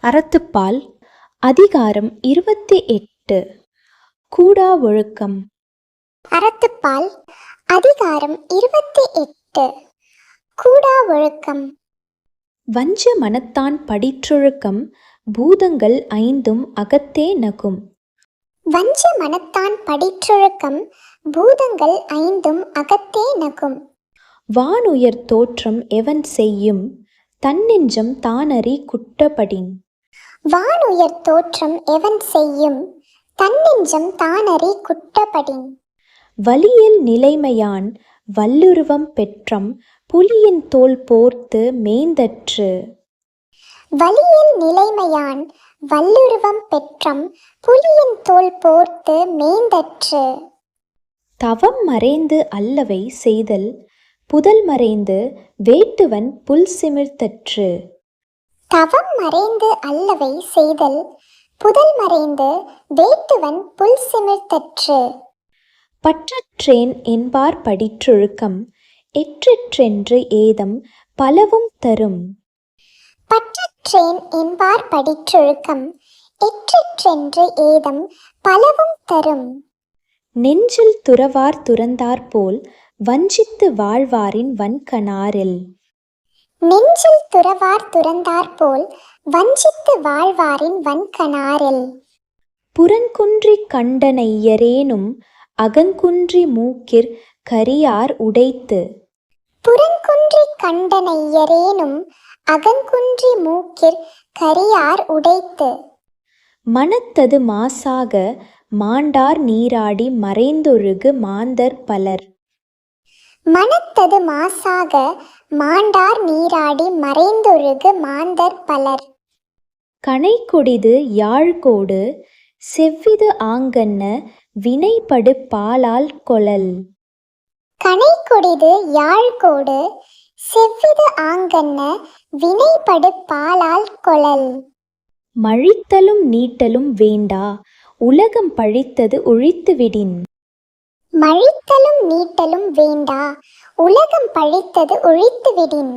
அறத்துப்பால் அதிகாரம் 28 கூடா ஒழுக்கம். அறத்துப்பால் அதிகாரம் 28 கூடா ஒழுக்கம். வஞ்ச மனத்தான் படிற்றொழுக்கம் பூதங்கள் ஐந்தும் அகத்தே நகும். வஞ்ச மனத்தான் படிற்றொழுக்கம் பூதங்கள் ஐந்தும் அகத்தே நகும். வானுயர் தோற்றம் எவன் செய்யும் தன்னெஞ்சம் தானறி குட்டபடின். வானுயர் தோற்றம் எவன் செய்யும் தன்னெஞ்சம் தானறி குட்டபடின். வலியல் நிலைமையான் வல்லுருவம் பெற்றம் புலியின் தோல் போர்த்து மேய்ந்தற்று. வலியல் நிலைமையான் வல்லுருவம் பெற்றம் புலியின் தோல் போர்த்து மேய்ந்தற்று. தவம் மறைந்து அல்லவை செய்தல் புதல் மறைந்து வேட்டுவன் புல் சிமிர்த்தற்று. தவம் மறைந்து அல்லவை செய்தல் புதல் மறைந்து வேட்டுவன் புல் சிமிர்த்தற்று. பற்றற்றேன் என்பார் படிற்றொழுக்கம் எற்றெற்றென்று ஏதம் பலவும் தரும். பற்றற்றேன் என்பார் படிற்றொழுக்கம் எற்றெற்றென்று ஏதம் பலவும் தரும். நெஞ்சில் துறவார் துறந்தார் போல் வஞ்சித்து வாழ்வாரின் வன்கணாரில். நெஞ்சில் துறவார் துறந்தார் போல் வஞ்சித்து வாழ்வாரின் வன்கணாரில். புறங்குன்றி கண்டனையரேனும் அகங்குன்றி மூக்கிற் கரியார் உடைத்து. புறங்குன்றி கண்டனையரேனும் அகங்குன்றி மூக்கிற் கரியார் உடைத்து. மனத்தது மாசாக மாண்டார் நீராடி மறைந்தொழுகு மாந்தர் பலர். மனத்தது மாசாக மாண்டார் நீராடி மறைந்தொழுகு மாந்தர் பலர். கணைக்கொடிது யாழ்கோடு செவ்விது ஆங்கன்ன வினைப்படு பாலால் கொளல். கணைக்கொடிது யாழ்கோடு செவ்விது ஆங்கன்ன வினைப்படு பாலால் கொளல். மழித்தலும் நீட்டலும் வேண்டா உலகம் பழித்தது ஒழித்துவிடின். மழித்தலும் நீட்டலும் வேண்டா உலகம் பழித்தது ஒழித்துவிடின்.